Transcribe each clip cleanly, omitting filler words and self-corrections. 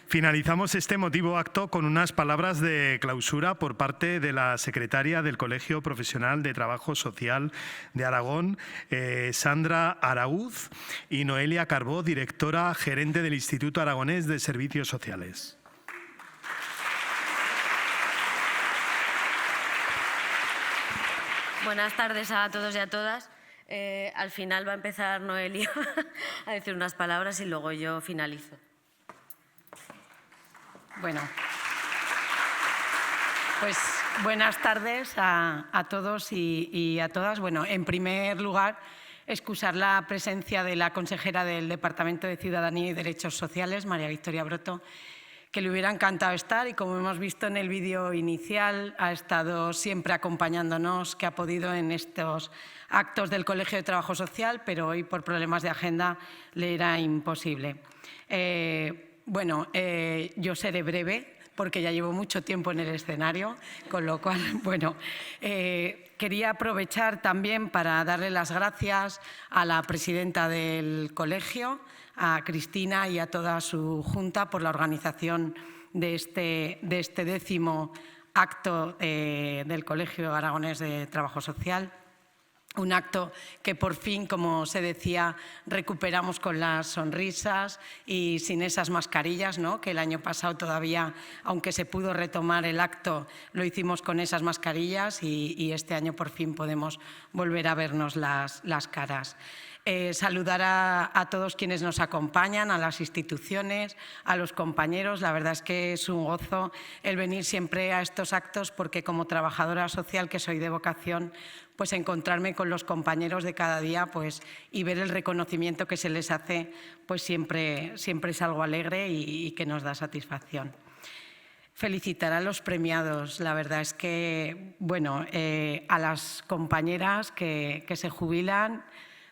Finalizamos este emotivo acto con unas palabras de clausura por parte de la secretaria del Colegio Profesional de Trabajo Social de Aragón, Sandra Araúz, y Noelia Carbó, directora gerente del Instituto Aragonés de Servicios Sociales. Buenas tardes a todos y a todas. Al final va a empezar Noelia a decir unas palabras y luego yo finalizo. Bueno, pues buenas tardes a todos y a todas. Bueno, en primer lugar, excusar la presencia de la consejera del Departamento de Ciudadanía y Derechos Sociales, María Victoria Broto, que le hubiera encantado estar y, como hemos visto en el vídeo inicial, ha estado siempre acompañándonos, que ha podido en estos actos del Colegio de Trabajo Social, pero hoy por problemas de agenda le era imposible. Yo seré breve porque ya llevo mucho tiempo en el escenario, con lo cual, quería aprovechar también para darle las gracias a la presidenta del colegio, a Cristina y a toda su junta por la organización de este 10º acto del Colegio Aragonés de Trabajo Social. Un acto que por fin, como se decía, recuperamos con las sonrisas y sin esas mascarillas, ¿no? Que el año pasado todavía, aunque se pudo retomar el acto, lo hicimos con esas mascarillas y este año por fin podemos volver a vernos las caras. Saludar a todos quienes nos acompañan, a las instituciones, a los compañeros. La verdad es que es un gozo el venir siempre a estos actos porque, como trabajadora social que soy de vocación, pues encontrarme con los compañeros de cada día y ver el reconocimiento que se les hace, pues siempre es algo alegre y que nos da satisfacción. Felicitar a los premiados. La verdad es que, a las compañeras que se jubilan,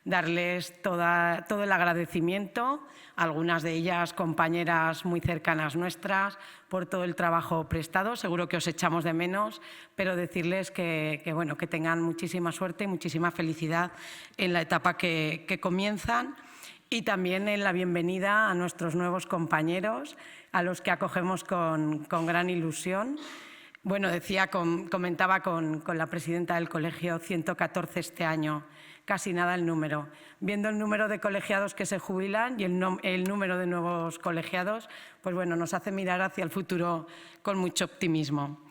darles todo el agradecimiento, algunas de ellas compañeras muy cercanas nuestras, por todo el trabajo prestado. Seguro que os echamos de menos, pero decirles que tengan muchísima suerte y muchísima felicidad en la etapa que comienzan, y también en la bienvenida a nuestros nuevos compañeros, a los que acogemos con gran ilusión. Comentaba con la presidenta del colegio, 114 este año, casi nada el número. Viendo el número de colegiados que se jubilan y el número de nuevos colegiados, nos hace mirar hacia el futuro con mucho optimismo.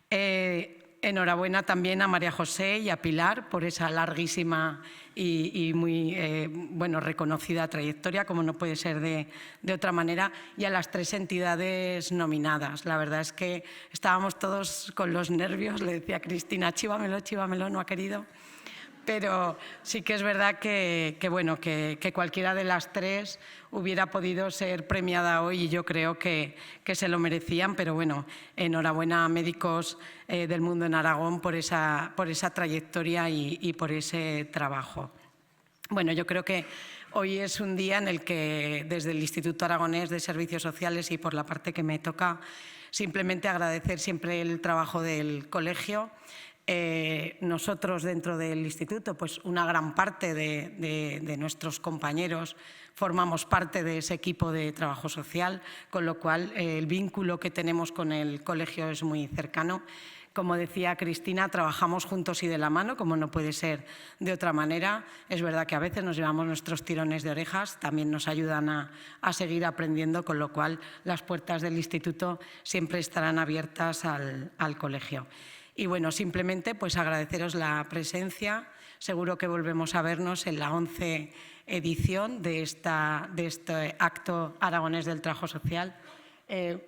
Enhorabuena también a María José y a Pilar por esa larguísima y muy reconocida trayectoria, como no puede ser de otra manera, y a las 3 entidades nominadas. La verdad es que estábamos todos con los nervios. Le decía a Cristina, chíbamelo, no ha querido. Pero sí que es verdad que cualquiera de las 3 hubiera podido ser premiada hoy y yo creo que se lo merecían. Pero enhorabuena a médicos del mundo en Aragón por esa trayectoria y por ese trabajo. Yo creo que hoy es un día en el que, desde el Instituto Aragonés de Servicios Sociales y por la parte que me toca, simplemente agradecer siempre el trabajo del colegio. Nosotros, dentro del instituto, una gran parte de nuestros compañeros formamos parte de ese equipo de trabajo social, con lo cual el vínculo que tenemos con el colegio es muy cercano. Como decía Cristina, trabajamos juntos y de la mano, como no puede ser de otra manera. Es verdad que a veces nos llevamos nuestros tirones de orejas, también nos ayudan a seguir aprendiendo, con lo cual las puertas del instituto siempre estarán abiertas al colegio. Y simplemente agradeceros la presencia. Seguro que volvemos a vernos en la 11ª edición de este acto aragonés del trabajo social.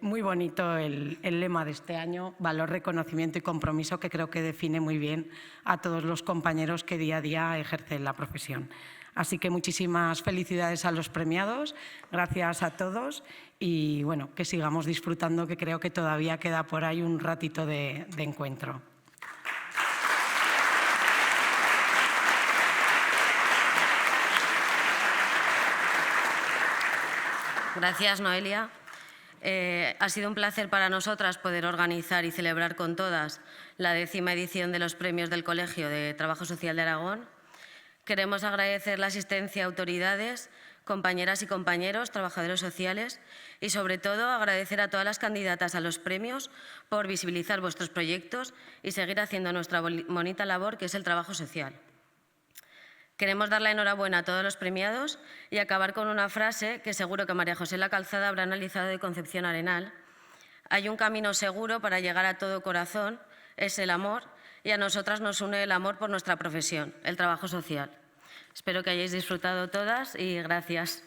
Muy bonito el lema de este año, valor, reconocimiento y compromiso, que creo que define muy bien a todos los compañeros que día a día ejercen la profesión. Así que muchísimas felicidades a los premiados, gracias a todos y que sigamos disfrutando, que creo que todavía queda por ahí un ratito de encuentro. Gracias, Noelia. Ha sido un placer para nosotras poder organizar y celebrar con todas la 10ª edición de los premios del Colegio de Trabajo Social de Aragón. Queremos agradecer la asistencia a autoridades compañeras y compañeros, trabajadores sociales y, sobre todo, agradecer a todas las candidatas a los premios por visibilizar vuestros proyectos y seguir haciendo nuestra bonita labor, que es el trabajo social. Queremos dar la enhorabuena a todos los premiados y acabar con una frase que seguro que María José La Calzada habrá analizado de Concepción Arenal. Hay un camino seguro para llegar a todo corazón, es el amor, y a nosotras nos une el amor por nuestra profesión, el trabajo social. Espero que hayáis disfrutado todas y gracias.